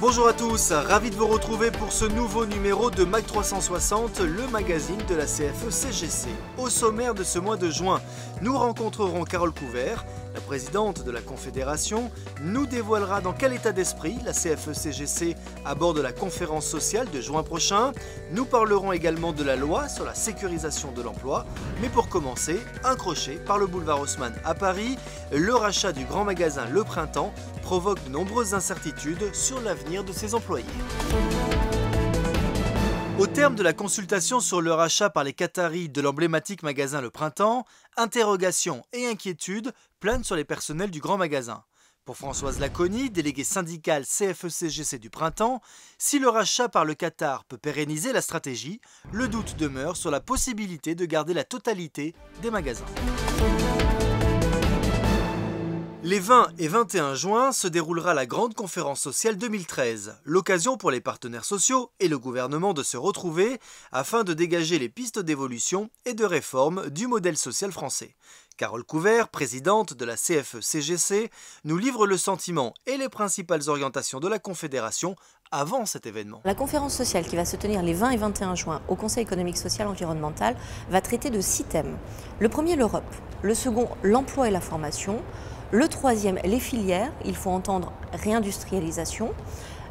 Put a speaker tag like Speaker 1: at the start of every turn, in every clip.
Speaker 1: Bonjour à tous, ravi de vous retrouver pour ce nouveau numéro de Mag 360, le magazine de la CFE-CGC. Au sommaire de ce mois de juin, nous rencontrerons Carole Couvert, la présidente de la Confédération, nous dévoilera dans quel état d'esprit la CFE-CGC aborde la conférence sociale de juin prochain. Nous parlerons également de la loi sur la sécurisation de l'emploi. Mais pour commencer, un crochet par le boulevard Haussmann à Paris, le rachat du grand magasin Le Printemps provoque de nombreuses incertitudes sur l'avenir de ses employés. Au terme de la consultation sur le rachat par les Qataris de l'emblématique magasin Le Printemps, interrogations et inquiétudes planent sur les personnels du grand magasin. Pour Françoise Laconi, déléguée syndicale CFE-CGC du Printemps, si le rachat par le Qatar peut pérenniser la stratégie, le doute demeure sur la possibilité de garder la totalité des magasins. Les 20 et 21 juin se déroulera la grande conférence sociale 2013, l'occasion pour les partenaires sociaux et le gouvernement de se retrouver afin de dégager les pistes d'évolution et de réforme du modèle social français. Carole Couvert, présidente de la CFE-CGC, nous livre le sentiment et les principales orientations de la Confédération avant cet événement.
Speaker 2: La conférence sociale qui va se tenir les 20 et 21 juin au Conseil économique, social et environnemental va traiter de 6 thèmes. Le premier, l'Europe. Le second, l'emploi et la formation. Le troisième, les filières, il faut entendre réindustrialisation.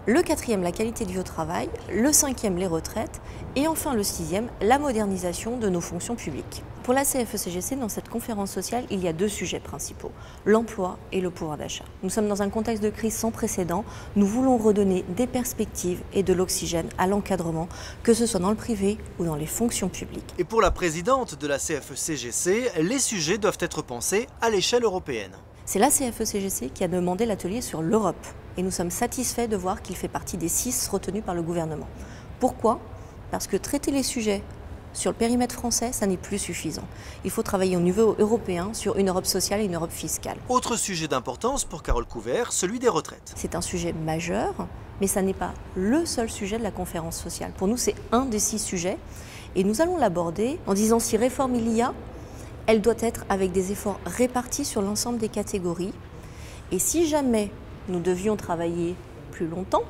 Speaker 2: Le quatrième, la qualité de vie au travail. Le cinquième, les retraites. Et enfin le sixième, la modernisation de nos fonctions publiques. Pour la CFE-CGC, dans cette conférence sociale, il y a 2 sujets principaux, l'emploi et le pouvoir d'achat. Nous sommes dans un contexte de crise sans précédent. Nous voulons redonner des perspectives et de l'oxygène à l'encadrement, que ce soit dans le privé ou dans les fonctions publiques.
Speaker 1: Et pour la présidente de la CFE-CGC, les sujets doivent être pensés à l'échelle européenne.
Speaker 2: C'est la CFE-CGC qui a demandé l'atelier sur l'Europe et nous sommes satisfaits de voir qu'il fait partie des 6 retenus par le gouvernement. Pourquoi ? Parce que traiter les sujets sur le périmètre français, ça n'est plus suffisant. Il faut travailler au niveau européen sur une Europe sociale et une Europe fiscale.
Speaker 1: Autre sujet d'importance pour Carole Couvert, celui des retraites.
Speaker 2: C'est un sujet majeur, mais ça n'est pas le seul sujet de la conférence sociale. Pour nous, c'est un des 6 sujets et nous allons l'aborder en disant si réforme il y a, elle doit être avec des efforts répartis sur l'ensemble des catégories. Et si jamais nous devions travailler plus longtemps,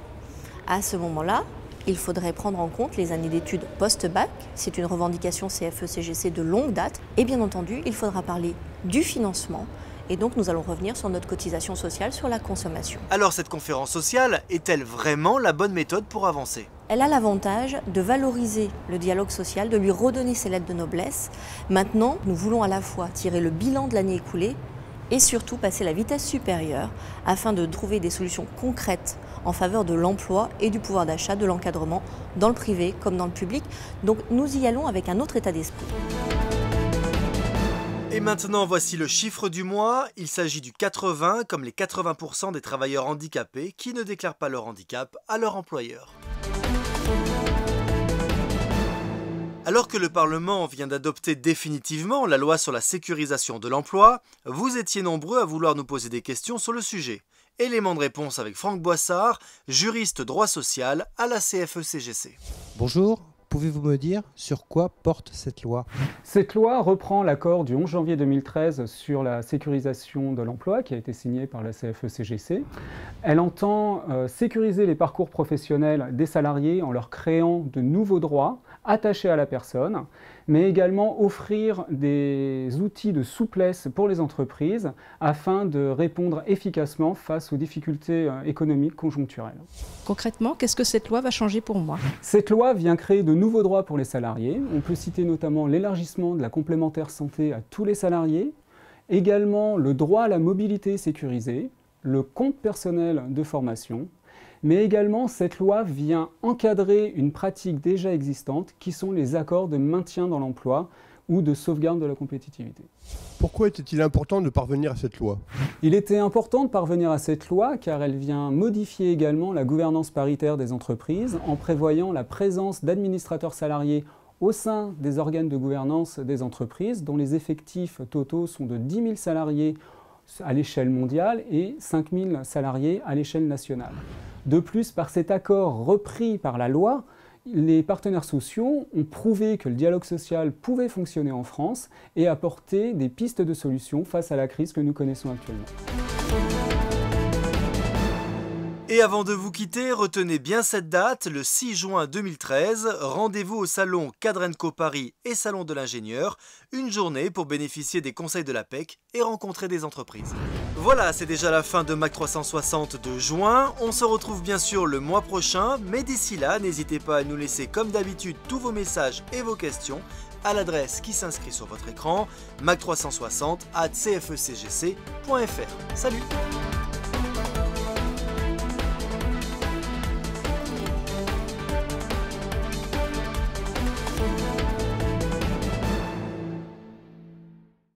Speaker 2: à ce moment-là, il faudrait prendre en compte les années d'études post-bac. C'est une revendication CFE-CGC de longue date. Et bien entendu, il faudra parler du financement. Et donc, nous allons revenir sur notre cotisation sociale sur la consommation.
Speaker 1: Alors, cette conférence sociale est-elle vraiment la bonne méthode pour avancer ?
Speaker 2: Elle a l'avantage de valoriser le dialogue social, de lui redonner ses lettres de noblesse. Maintenant, nous voulons à la fois tirer le bilan de l'année écoulée et surtout passer la vitesse supérieure afin de trouver des solutions concrètes en faveur de l'emploi et du pouvoir d'achat, de l'encadrement, dans le privé comme dans le public. Donc nous y allons avec un autre état d'esprit.
Speaker 1: Et maintenant, voici le chiffre du mois. Il s'agit du 80, comme les 80% des travailleurs handicapés qui ne déclarent pas leur handicap à leur employeur. Alors que le Parlement vient d'adopter définitivement la loi sur la sécurisation de l'emploi, vous étiez nombreux à vouloir nous poser des questions sur le sujet. Élément de réponse avec Franck Boissard, juriste droit social à la CFE-CGC.
Speaker 3: Bonjour, pouvez-vous me dire sur quoi porte cette loi ?
Speaker 4: Cette loi reprend l'accord du 11 janvier 2013 sur la sécurisation de l'emploi qui a été signé par la CFE-CGC. Elle entend sécuriser les parcours professionnels des salariés en leur créant de nouveaux droits attachés à la personne, mais également offrir des outils de souplesse pour les entreprises afin de répondre efficacement face aux difficultés économiques conjoncturelles.
Speaker 5: Concrètement, qu'est-ce que cette loi va changer pour moi ?
Speaker 4: Cette loi vient créer de nouveaux droits pour les salariés. On peut citer notamment l'élargissement de la complémentaire santé à tous les salariés, également le droit à la mobilité sécurisée, le compte personnel de formation, mais également cette loi vient encadrer une pratique déjà existante qui sont les accords de maintien dans l'emploi ou de sauvegarde de la compétitivité.
Speaker 6: Pourquoi était-il important de parvenir à cette loi ?
Speaker 4: Il était important de parvenir à cette loi car elle vient modifier également la gouvernance paritaire des entreprises en prévoyant la présence d'administrateurs salariés au sein des organes de gouvernance des entreprises dont les effectifs totaux sont de 10 000 salariés à l'échelle mondiale et 5 000 salariés à l'échelle nationale. De plus, par cet accord repris par la loi, les partenaires sociaux ont prouvé que le dialogue social pouvait fonctionner en France et apporter des pistes de solutions face à la crise que nous connaissons actuellement.
Speaker 1: Et avant de vous quitter, retenez bien cette date, le 6 juin 2013, rendez-vous au salon Cadrenco Paris et Salon de l'Ingénieur, une journée pour bénéficier des conseils de l'APEC et rencontrer des entreprises. Voilà, c'est déjà la fin de Mac 360 de juin, on se retrouve bien sûr le mois prochain, mais d'ici là, n'hésitez pas à nous laisser comme d'habitude tous vos messages et vos questions à l'adresse qui s'inscrit sur votre écran, mac360@cfecgc.fr. Salut!